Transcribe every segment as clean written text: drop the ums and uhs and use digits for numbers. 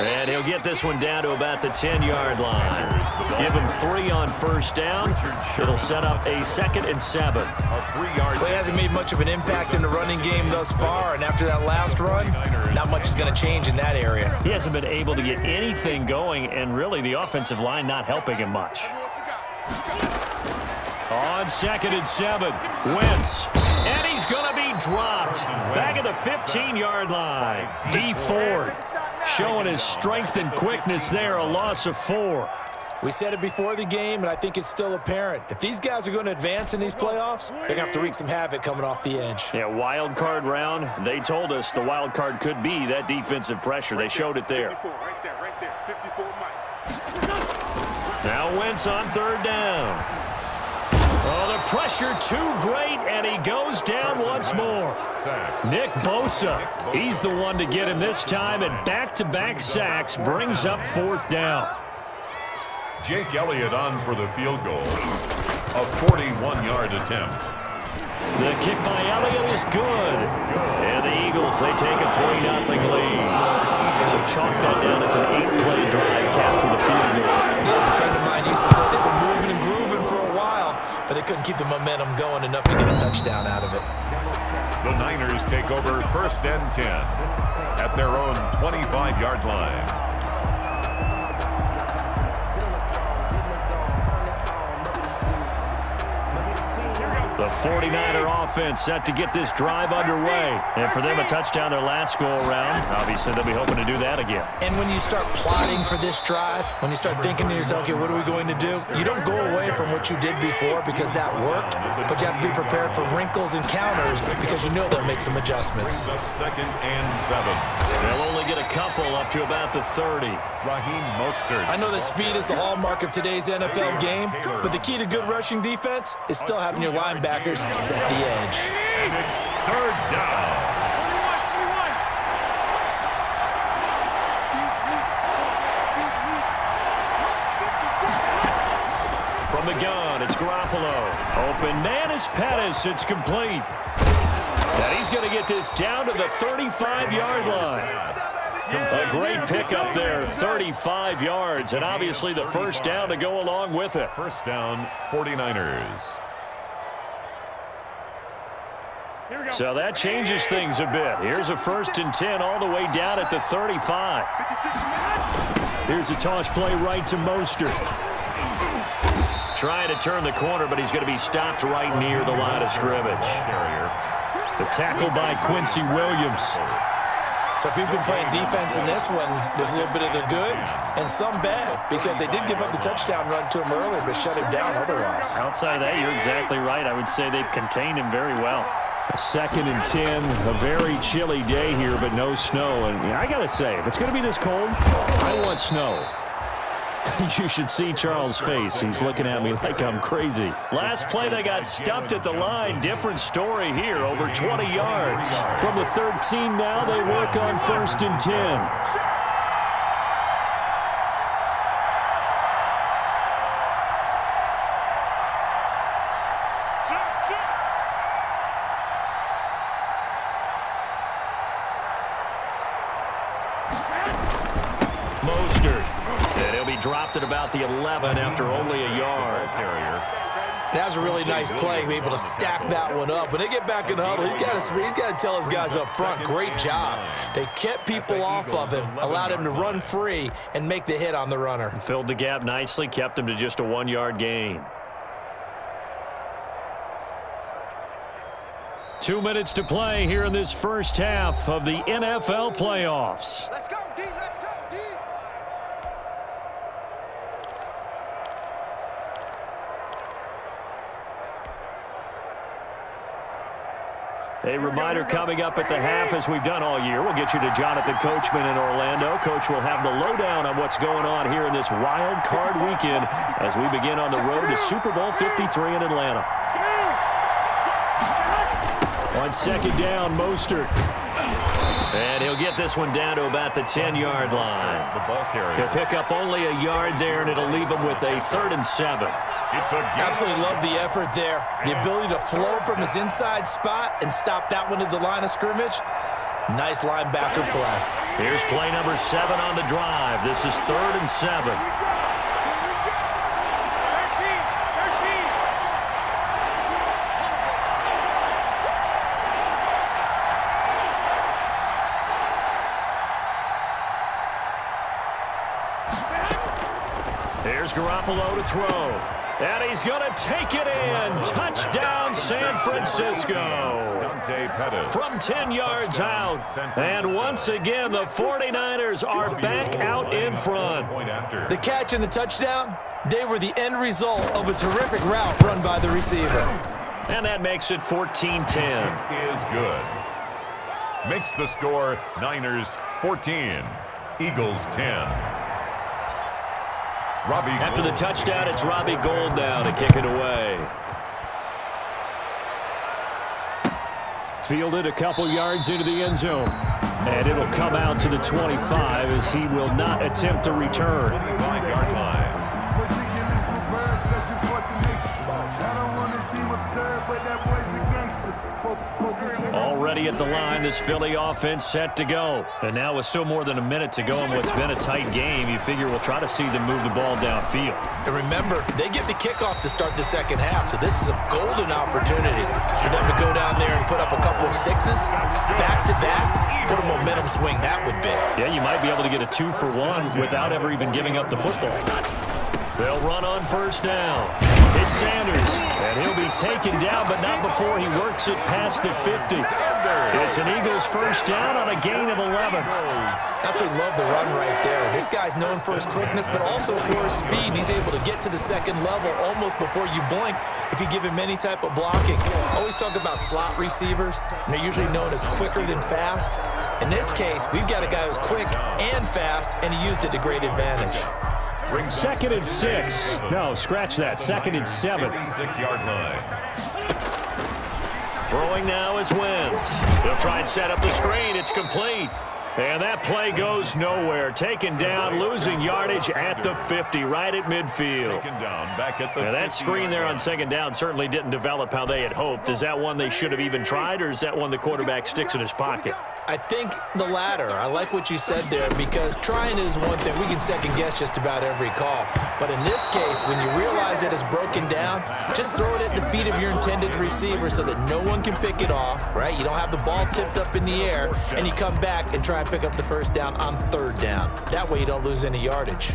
And he'll get this one down to about the 10-yard line. Give him 3 on first down. It'll set up a 2nd and 7. Well, he hasn't made much of an impact in the running game thus far, and after that last run, not much is going to change in that area. He hasn't been able to get anything going, and really the offensive line not helping him much. On 2nd and 7, Wentz. And he's going to be dropped. Back at the 15-yard line. D Ford showing his strength and quickness there, a loss of 4. We said it before the game, and I think it's still apparent. If these guys are going to advance in these playoffs, they're going to have to wreak some havoc coming off the edge. Yeah, wild card round. They told us the wild card could be that defensive pressure. They showed it there. Now Wentz on 3rd down. Oh, the pressure too great, and he goes down once more. Nick Bosa, he's the one to get him this time, and back-to-back sacks brings up 4th down. Jake Elliott on for the field goal. A 41-yard attempt. The kick by Elliott is good. And the Eagles, they take a 3-0 lead. So chalk that down as an 8-play drive capped with a field goal. Yeah, a friend of mine used to say they were moving and grooving for a while, but they couldn't keep the momentum going enough to get a touchdown out of it. The Niners take over 1st and 10 at their own 25-yard line. The 49er offense set to get this drive underway. And for them, a touchdown their last go-around. Obviously, they'll be hoping to do that again. And when you start plotting for this drive, when you start thinking to yourself, okay, what are we going to do? You don't go away from what you did before because that worked, but you have to be prepared for wrinkles and counters because you know they'll make some adjustments. 2nd and 7. They'll only get a couple up to about the 30. Raheem Mostert. I know that speed is the hallmark of today's NFL game, but the key to good rushing defense is still having your linebackers set the edge. And it's 3rd down. From the gun, it's Garoppolo. Open man is Pettis. It's complete. And he's going to get this down to the 35-yard line. A great pickup there, 35 yards, and obviously the first down to go along with it. First down, 49ers. So that changes things a bit. Here's a 1st and 10 all the way down at the 35. Here's a toss play right to Mostert. Trying to turn the corner, but he's going to be stopped right near the line of scrimmage. The tackle by Quincy Williams. So if you've been playing defense in this one, there's a little bit of the good and some bad because they did give up the touchdown run to him earlier but shut him down otherwise. Outside of that, you're exactly right. I would say they've contained him very well. A 2nd and 10, a very chilly day here, but no snow. And I got to say, if it's going to be this cold, I want snow. You should see Charles' face. He's looking at me like I'm crazy. Last play, they got stuffed at the line. Different story here, over 20 yards. From the 13 now, they work on 1st and 10. Mostert. And he'll be dropped at about the 11 after only a yard. That was a really nice play, to be able to stack that one up. When they get back in the huddle, he's got to tell his guys up front, great job. They kept people off of him, allowed him to run free and make the hit on the runner. Filled the gap nicely, kept him to just a 1-yard gain. 2 minutes to play here in this first half of the NFL playoffs. Let's go, D. Let's go, D. A reminder coming up at the half, as we've done all year. We'll get you to Jonathan Coachman in Orlando. Coach will have the lowdown on what's going on here in this wild card weekend as we begin on the road to Super Bowl 53 in Atlanta. On 2nd down, Mostert. And he'll get this one down to about the 10-yard line. He'll pick up only a yard there, and it'll leave him with a 3rd and 7. Absolutely love the effort there. The ability to flow from his inside spot and stop that one at the line of scrimmage. Nice linebacker play. Here's play number 7 on the drive. This is 3rd and 7. Here's Garoppolo to throw. And he's going to take it in. Touchdown, San Francisco. From 10 yards out. And once again, the 49ers are back out in front. The catch and the touchdown, they were the end result of a terrific route run by the receiver. And that makes it 14-10. Is good. Makes the score Niners 14, Eagles 10. After the touchdown, it's Robbie Gould now to kick it away. Fielded a couple yards into the end zone. And it'll come out to the 25 as he will not attempt to return. 25-yard line. Already at the line, this Philly offense set to go. And now with still more than a minute to go in what's been a tight game, you figure we'll try to see them move the ball downfield. And remember, they get the kickoff to start the second half, so this is a golden opportunity for them to go down there and put up a couple of sixes back-to-back. What a momentum swing that would be. Yeah, you might be able to get a 2-for-1 without ever even giving up the football. They'll run on first down. It's Sanders, and he'll be taken down, but not before he works it past the 50. It's an Eagles first down on a gain of 11. Absolutely love the run right there. This guy's known for his quickness, but also for his speed. He's able to get to the second level almost before you blink if you give him any type of blocking. Always talk about slot receivers, and they're usually known as quicker than fast. In this case, we've got a guy who's quick and fast, and he used it to great advantage. 2nd and 6. No, scratch that. 2nd and 7. 56-yard line. Throwing now is Wentz. He'll try and set up the screen. It's complete. And that play goes nowhere. Taken down, losing yardage at the 50, right at midfield. Taken down, back at the now that screen there on 2nd down certainly didn't develop how they had hoped. Is that one they should have even tried, or is that one the quarterback sticks in his pocket? I think the latter. I like what you said there, because trying is one thing. We can second guess just about every call. But in this case, when you realize it is broken down, just throw it at the feet of your intended receiver so that no one can pick it off, right? You don't have the ball tipped up in the air, and you come back and try and pick up the first down on 3rd down. That way you don't lose any yardage.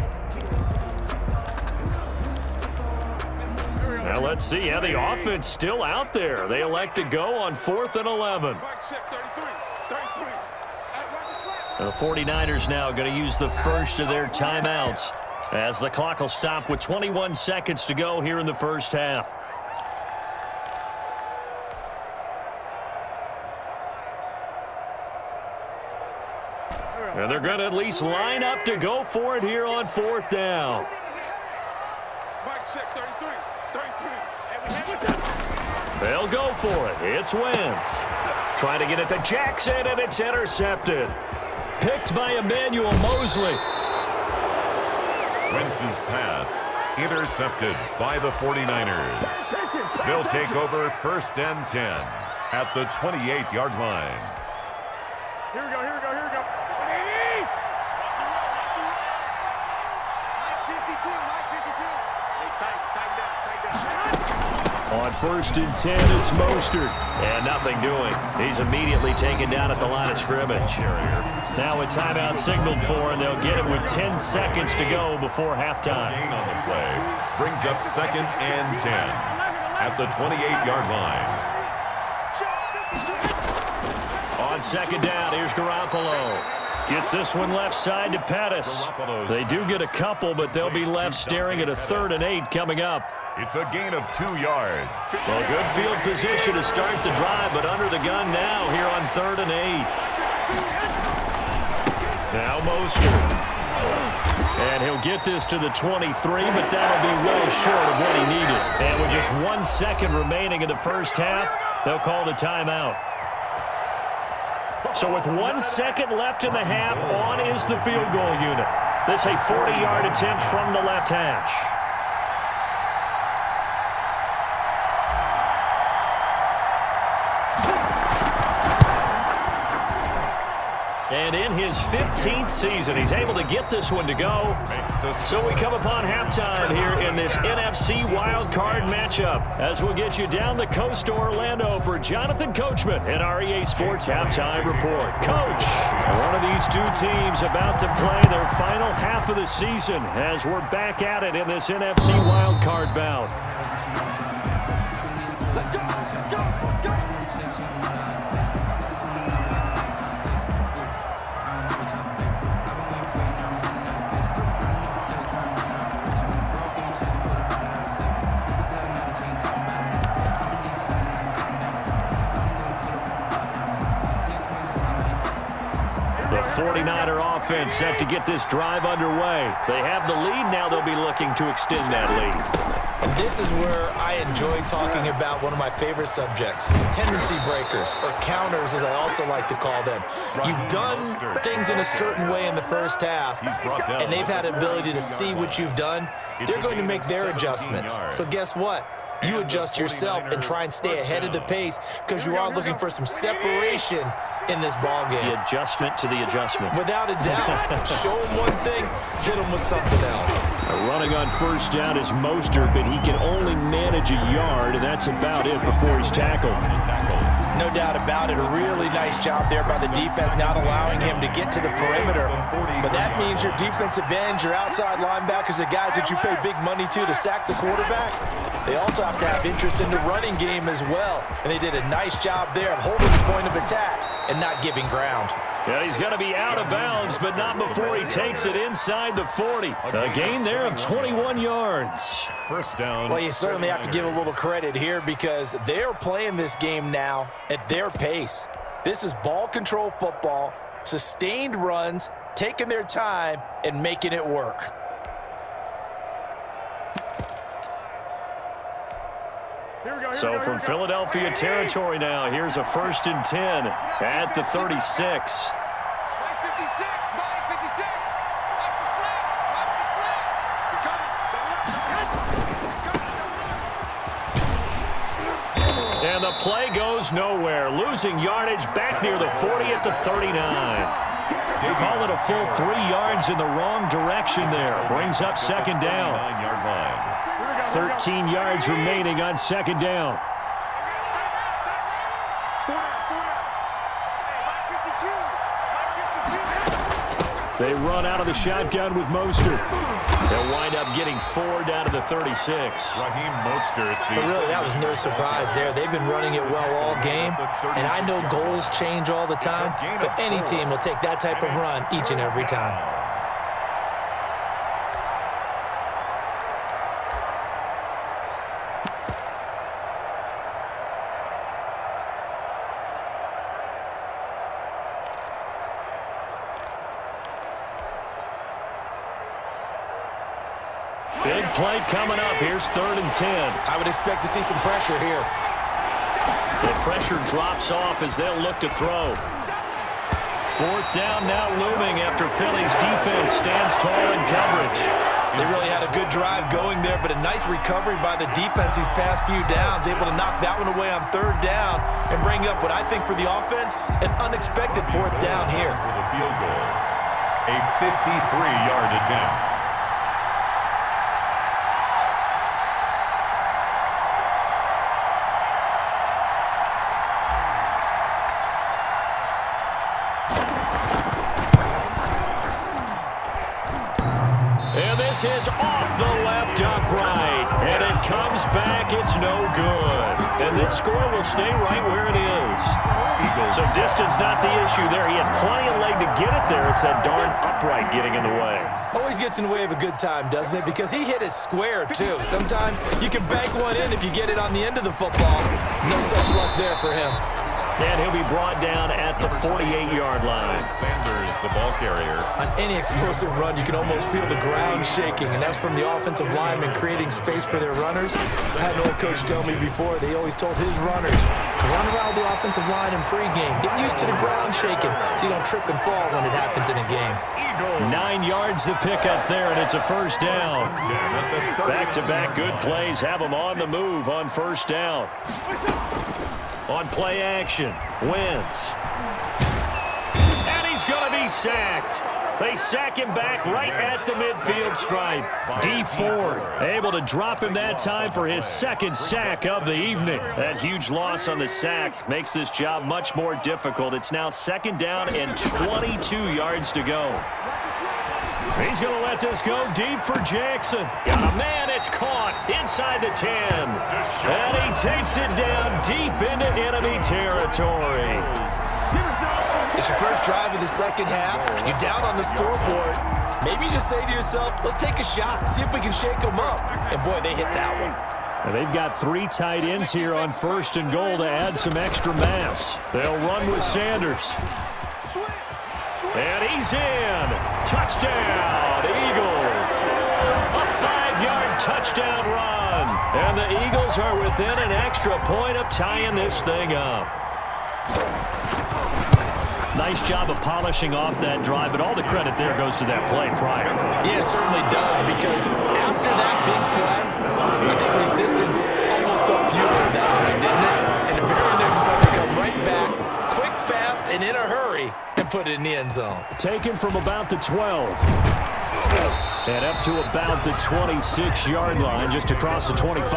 Now let's see. Yeah, the offense still out there. They elect to go on 4th and 11. The 49ers now going to use the first of their timeouts as the clock will stop with 21 seconds to go here in the first half. And they're going to at least line up to go for it here on 4th down. They'll go for it. It's Wentz. Trying to get it to Jackson, and it's intercepted. Picked by Emmanuel Mosley. Wentz's pass intercepted by the 49ers. They'll take over 1st and 10 at the 28-yard line. Here we go, here we go, here we go. Mike 52. Hey, tight down. On 1st and 10, it's Mostert. And nothing doing. He's immediately taken down at the line of scrimmage. Now a timeout signaled for, and they'll get it with 10 seconds to go before halftime. Gain on the play brings up 2nd and 10 at the 28-yard line. On 2nd down, here's Garoppolo. Gets this one left side to Pettis. They do get a couple, but they'll be left staring at a 3rd and 8 coming up. It's a gain of 2 yards. Well, good field position to start the drive, but under the gun now here on 3rd and 8. Now Mostert. And he'll get this to the 23, but that'll be well short of what he needed. And with just 1 second remaining in the first half, they'll call the timeout. So with 1 second left in the half, on is the field goal unit. This a 40-yard attempt from the left hash. And in his 15th season, he's able to get this one to go. So we come upon halftime here in this NFC wildcard matchup as we'll get you down the coast to Orlando for Jonathan Coachman and our EA Sports Halftime Report. Coach, one of these two teams about to play their final half of the season as we're back at it in this NFC wildcard bout. The 49er offense set to get this drive underway. They have the lead. Now they'll be looking to extend that lead. And this is where I enjoy talking about one of my favorite subjects, tendency breakers, or counters as I also like to call them. You've done things in a certain way in the first half, and they've had ability to see what you've done. They're going to make their adjustments. So guess what? You adjust yourself and try and stay ahead of the pace because you are looking for some separation in this ball game. The adjustment to the adjustment. Without a doubt. Show him one thing, hit him with something else. Running on first down is Mostert, but he can only manage a yard, and that's about it before he's tackled. No doubt about it. A really nice job there by the defense, not allowing him to get to the perimeter. But that means your defensive ends, your outside linebackers, the guys that you pay big money to sack the quarterback, they also have to have interest in the running game as well. And they did a nice job there of holding the point of attack and not giving ground. Yeah, he's going to be out of bounds, but not before he takes it inside the 40. A gain there of 21 yards. First down. Well, you certainly have to give a little credit here because they're playing this game now at their pace. This is ball control football, sustained runs, taking their time, and making it work. So from Philadelphia territory now, here's a 1st and 10 at the 36. 56, 56. Watch the slip. Watch the slip. He's coming. And the play goes nowhere. Losing yardage back near the 40 at the 39. They call it a full 3 yards in the wrong direction there. Brings up 2nd down. 9-yard line. 13 yards remaining on 2nd down. They run out of the shotgun with Mostert. They'll wind up getting 4 down to the 36. Raheem Mostert. But really, that was no surprise there. They've been running it well all game, and I know goals change all the time, but any team will take that type of run each and every time. Big play coming up. Here's 3rd and 10. I would expect to see some pressure here. The pressure drops off as they'll look to throw. 4th down now looming after Philly's defense stands tall in coverage. They really had a good drive going there, but a nice recovery by the defense these past few downs, able to knock that one away on 3rd down and bring up what I think for the offense, an unexpected 4th down here. For the field goal, a 53-yard attempt. This is off the left upright, and it comes back. It's no good. And this score will stay right where it is. So distance not the issue there. He had plenty of leg to get it there. It's that darn upright getting in the way. Always gets in the way of a good time, doesn't it? Because he hit it square, too. Sometimes you can bank one in if you get it on the end of the football. No such luck there for him. And he'll be brought down at the 48-yard line. Sanders, the ball carrier. On any explosive run, you can almost feel the ground shaking, and that's from the offensive linemen creating space for their runners. I had an old coach tell me before, they always told his runners, run around the offensive line in pregame. Get used to the ground shaking so you don't trip and fall when it happens in a game. 9 yards to pick up there, and it's a 1st down. Back-to-back good plays have them on the move on 1st down. On play action, Wentz. And he's going to he's sacked. They sack him back right at the midfield stripe. D Ford able to drop him that time for his second sack of the evening. That huge loss on the sack makes this job much more difficult. It's now 2nd down and 22 yards to go. He's going to let this go deep for Jackson. Got a man, it's caught inside the 10. And he takes it down deep into enemy territory. It's your first drive of the second half. You're down on the scoreboard. Maybe you just say to yourself, let's take a shot, see if we can shake them up. And, boy, they hit that one. And they've got 3 tight ends here on 1st and goal to add some extra mass. They'll run with Sanders. And he's in. Touchdown, Eagles. A 5-yard touchdown run. And the Eagles are within an extra point of tying this thing up. Nice job of polishing off that drive, but all the credit there goes to that play prior. Yeah, it certainly does, because after that big play, I think resistance almost felt futile at that point, didn't it? And the very next play, they come right back, quick, fast, and in a hurry, and put it in the end zone. Taken from about the 12. And up to about the 26-yard line, just across the 25.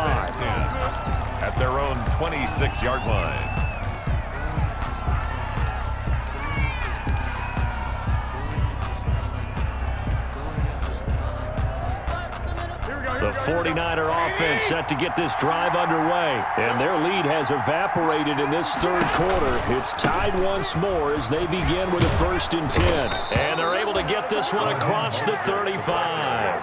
At their own 26-yard line. The 49er offense set to get this drive underway. And their lead has evaporated in this 3rd quarter. It's tied once more as they begin with a 1st and 10. And they're able to get this one across the 35.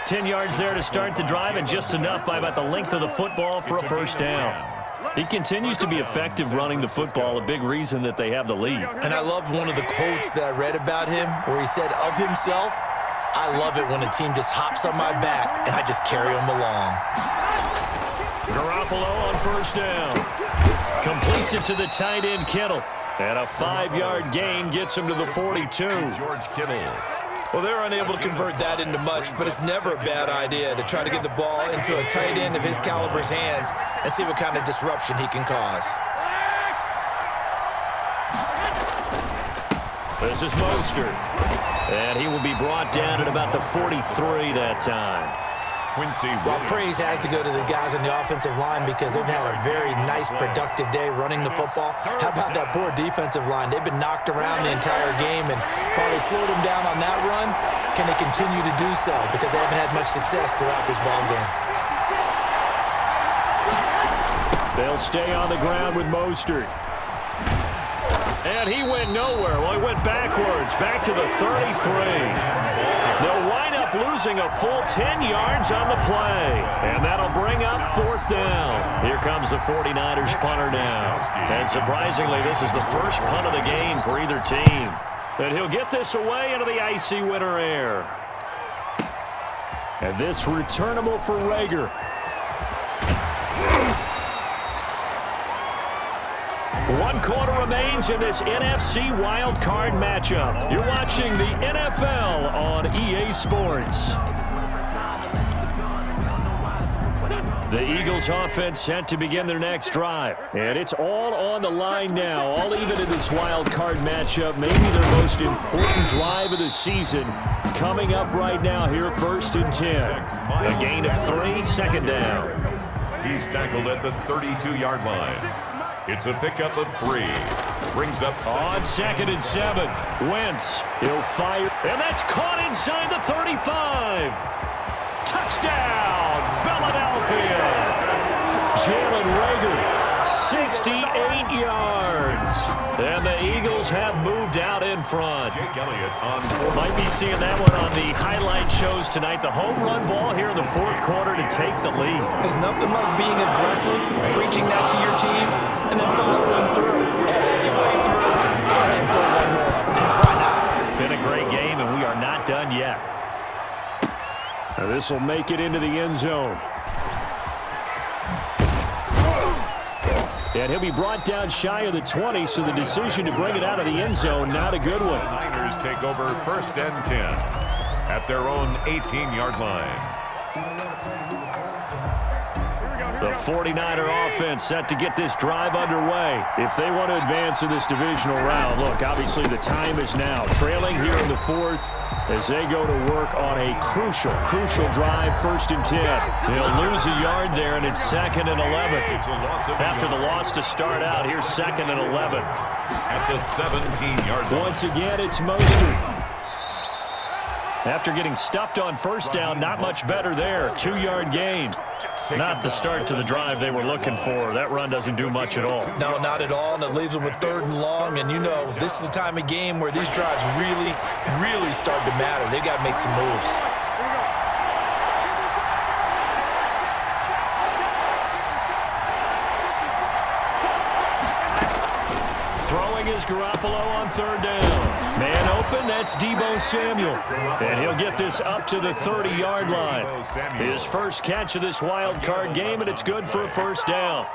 10 yards there to start the drive, and just enough by about the length of the football for a 1st down. He continues to be effective running the football, a big reason that they have the lead. And I love one of the quotes that I read about him where he said of himself, I love it when a team just hops on my back and I just carry them along. Garoppolo on 1st down. Completes it to the tight end, Kittle. And a 5-yard gain gets him to the 42. George Kittle. Well, they're unable to convert that into much, but it's never a bad idea to try to get the ball into a tight end of his caliber's hands and see what kind of disruption he can cause. This is Mostert. And he will be brought down at about the 43 that time. Quincy Well, Williams. praise has to go to the guys on the offensive line because they've had a very nice, productive day running the football. How about that poor defensive line? They've been knocked around the entire game, and while they slowed them down on that run, can they continue to do so? Because they haven't had much success throughout this ball game. They'll stay on the ground with Mostert. And he went nowhere. Well, he went backwards, back to the 33. They'll wind up losing a full 10 yards on the play. And that'll bring up 4th down. Here comes the 49ers punter now. And surprisingly, this is the first punt of the game for either team. And he'll get this away into the icy winter air. And this returnable for Rager. 1 quarter remains in this NFC Wild Card matchup. You're watching the NFL on EA Sports. The Eagles offense set to begin their next drive. And it's all on the line now, all even in this Wild Card matchup. Maybe their most important drive of the season coming up right now here, 1st and 10. A gain of 3, 2nd down. He's tackled at the 32-yard line. It's a pickup of 3. Brings up on 2nd and 7. Wentz. He'll fire. And that's caught inside the 35. Touchdown, Philadelphia. Jalen Rager, 68 yards. And the Eagles have moved out in front. Jake Elliott on 4. Might be seeing that one on the highlight shows tonight. The home run ball here in the 4th quarter to take the lead. There's nothing like being aggressive, preaching that to your team, and then following through. All the way through. Go ahead and throw one more up there. Why not? Been a great game, and we are not done yet. Now this will make it into the end zone. And he'll be brought down shy of the 20, so the decision to bring it out of the end zone, not a good one. Niners take over 1st and 10 at their own 18-yard line. The 49er offense set to get this drive underway. If they want to advance in this divisional round, look, obviously the time is now. Trailing here in the fourth as they go to work on a crucial drive, 1st and 10. They'll lose a yard there, and it's 2nd and 11. After the loss to start out, here's 2nd and 11. At the 17-yard line. Once again, it's Mostert. After getting stuffed on 1st down, not much better there. 2-yard gain. Not the start to the drive they were looking for. That run doesn't do much at all. No, not at all, and it leaves them with 3rd and long. And, you know, this is the time of game where these drives really start to matter. They've got to make some moves. Throwing is Garoppolo on 3rd down. Man open, that's Deebo Samuel. And he'll get this up to the 30-yard line. His first catch of this wild card game, and it's good for a 1st down.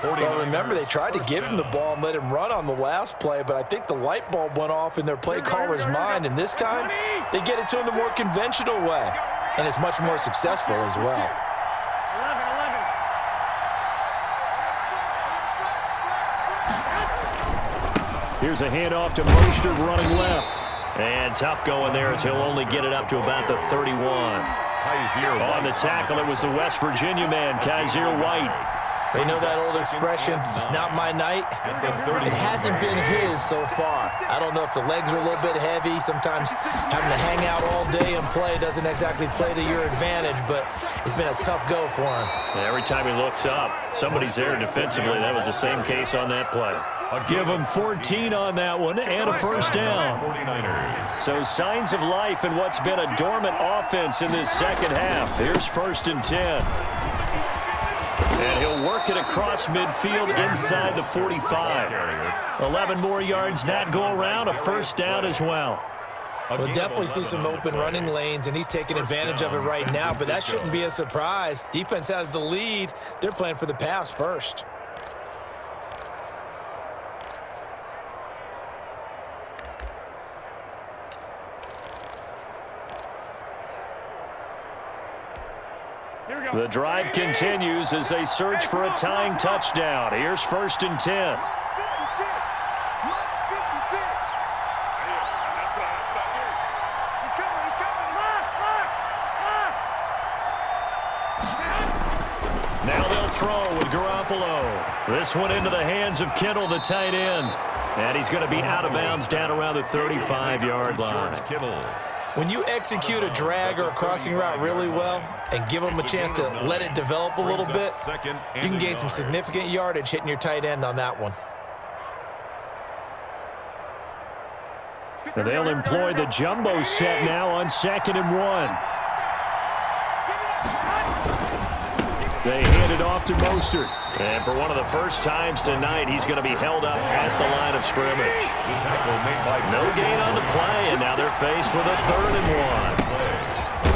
Well, remember, they tried to give him the ball and let him run on the last play, but I think the light bulb went off in their play caller's mind, and this time they get it to him the more conventional way, and it's much more successful as well. Here's a handoff to Mostert running left. And tough going there as he'll only get it up to about the 31. On the tackle, it was the West Virginia man, Kaiser White. You know that old expression, it's not my night? It hasn't been his so far. I don't know if the legs are a little bit heavy. Sometimes having to hang out all day and play doesn't exactly play to your advantage, but it's been a tough go for him. Every time he looks up, somebody's there defensively. That was the same case on that play. I'll give him 14 on that one and a 1st down. So signs of life in what's been a dormant offense in this 2nd half. Here's 1st and 10. And he'll work it across midfield inside the 45. 11 more yards that go around, a 1st down as well. We'll definitely see some open running lanes, and he's taking advantage of it right now, but that shouldn't be a surprise. Defense has the lead. They're playing for the pass first. The drive continues as they search for a tying touchdown. Here's 1st and 10. Now they'll throw with Garoppolo. This one into the hands of Kittle, the tight end. And he's going to be out of bounds down around the 35-yard line. When you execute a drag or a crossing route really well and give them a chance to let it develop a little bit, you can gain some significant yardage hitting your tight end on that one. And they'll employ the jumbo set now on 2nd and 1. They hand it off to Mostert. And for one of the first times tonight, he's going to be held up at the line of scrimmage. No gain on the play, and now they're faced with a 3rd and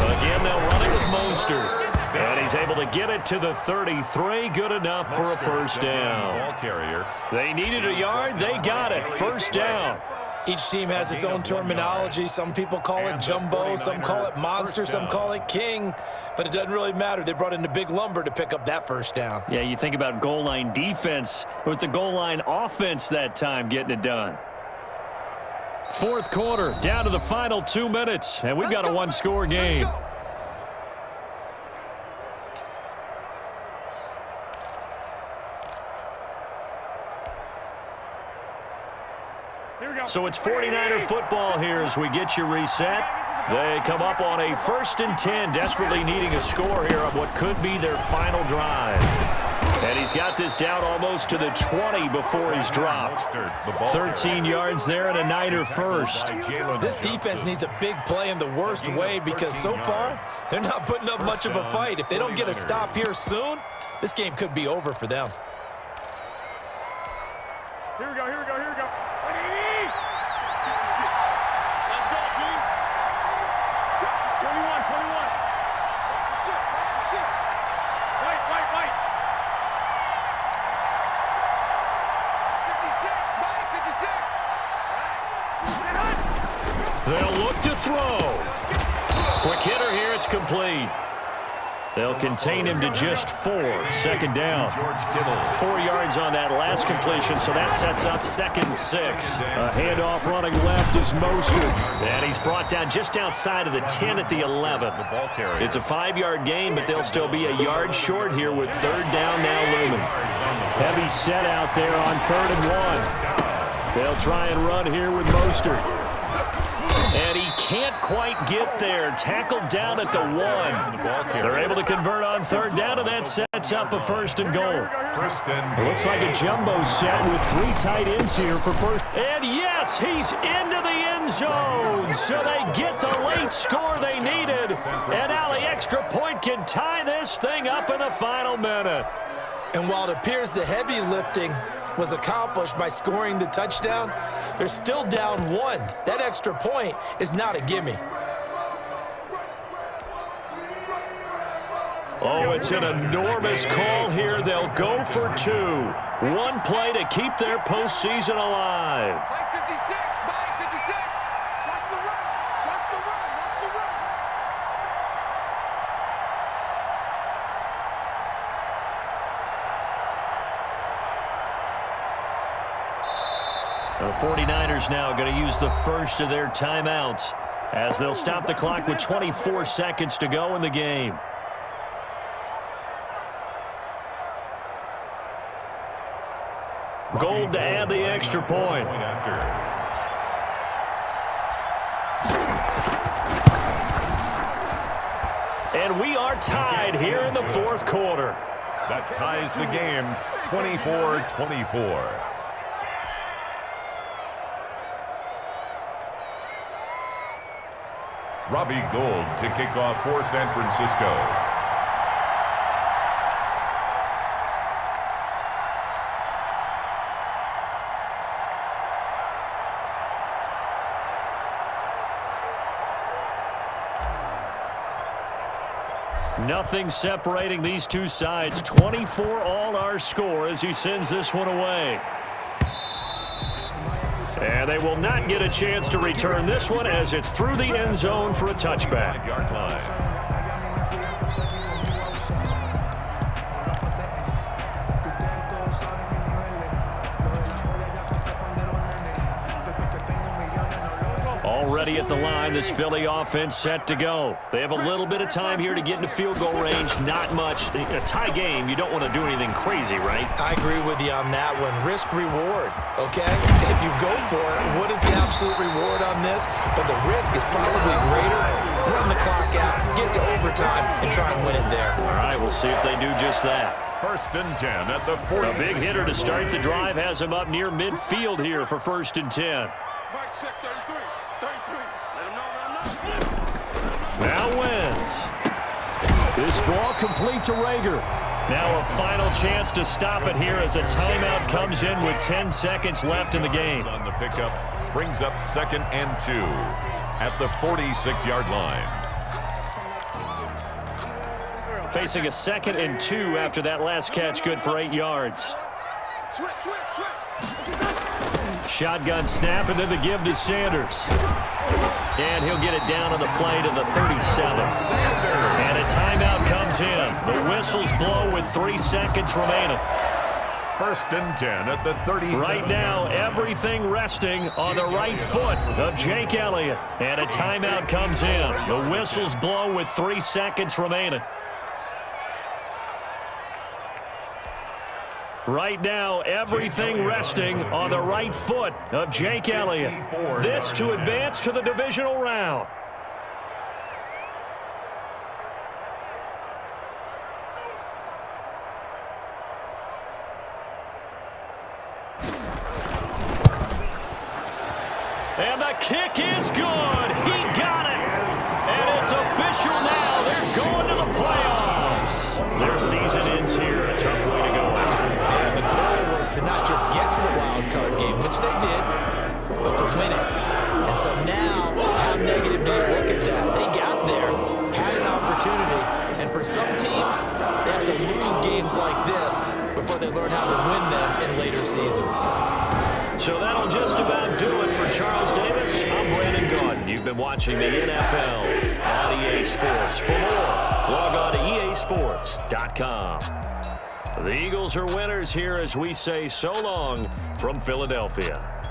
1. Again, they'll run it with Mostert. And he's able to get it to the 33. Good enough for a 1st down. They needed a yard. They got it. 1st down. Each team has its own terminology. Some people call it jumbo, some call it monster, some call it king. But it doesn't really matter. They brought in the big lumber to pick up that 1st down. Yeah, you think about goal line defense with the goal line offense that time getting it done. 4th quarter, down to the final 2 minutes, and we've got a 1-score game. So it's 49er football here as we get you reset. They come up on a 1st and 10, desperately needing a score here on what could be their final drive. And he's got this down almost to the 20 before he's dropped. 13 yards there and a Niner first. This defense needs a big play in the worst way because so far they're not putting up much of a fight. If they don't get a stop here soon, this game could be over for them. Here we go, here we go, here we go. They'll look to throw. Quick hitter here, it's complete. They'll contain him to just 4. Second down. 4 yards on that last completion, so that sets up 2nd and 6. A handoff running left is Mostert. And he's brought down just outside of the 10 at the 11. It's a 5-yard gain, but they'll still be a yard short here with 3rd down now looming. Heavy set out there on 3rd and 1. They'll try and run here with Mostert. And he can't quite get there. Tackled down at the 1. They're able to convert on 3rd down, and that sets up a 1st and goal. It looks like a jumbo set with 3 tight ends here for first. And yes, he's into the end zone. So they get the late score they needed. And now the extra point can tie this thing up in the final minute. And while it appears the heavy lifting was accomplished by scoring the touchdown, they're still down 1. That extra point is not a gimme. Oh, it's an enormous call here. They'll go for 2. 1 play to keep their postseason alive. By 56, by 56. Watch the run, watch the run, watch the run. The 49ers now going to use the first of their timeouts as they'll stop the clock with 24 seconds to go in the game. Gold to add the extra point. And we are tied here in the 4th quarter. That ties the game 24-24. Robbie Gould to kick off for San Francisco. Nothing separating these two sides. 24 all our score as he sends this one away. And they will not get a chance to return this one as it's through the end zone for a touchback. Already at the line, this Philly offense set to go. They have a little bit of time here to get into field goal range. Not much. A tie game, you don't want to do anything crazy, right? I agree with you on that one. Risk reward, okay? If you go for it, what is the absolute reward on this? But the risk is probably greater. Run the clock out, get to overtime, and try and win it there. All right, we'll see if they do just that. 1st and 10 at the 40. A big hitter to start the drive has him up near midfield here for 1st and 10. Mike check 33, 33. Let him know. Now wins. This ball complete to Rager. Now a final chance to stop it here as a timeout comes in with 10 seconds left in the game. On the pickup brings up 2nd and 2 at the 46-yard line. Facing a 2nd and 2 after that last catch, good for 8 yards. Switch. Shotgun snap, and then the give to Sanders. And he'll get it down on the play to the 37. And a timeout comes in. The whistles blow with 3 seconds remaining. 1st and 10 at the 37. Right now, everything resting on the right foot of Jake Elliott. And a timeout comes in. The whistles blow with 3 seconds remaining. Right now, everything resting on the right foot of Jake Elliott. This to advance to the divisional round. And the kick is good. He got it. And it's official now. They're going to the playoffs. Their season ends here. A tough way to go out. And the goal was to not just get to the wild card game, which they did, but to win it. And so now, how negative do you look at that? They got there, had an opportunity, and for some teams, they have to lose games like this before they learn how to win them in later seasons. So that'll just about do it for Charles Davis. I'm Brandon Gaudin. You've been watching the NFL on EA Sports. For more, log on to EA SportsCenter.com. The Eagles are winners here as we say so long from Philadelphia.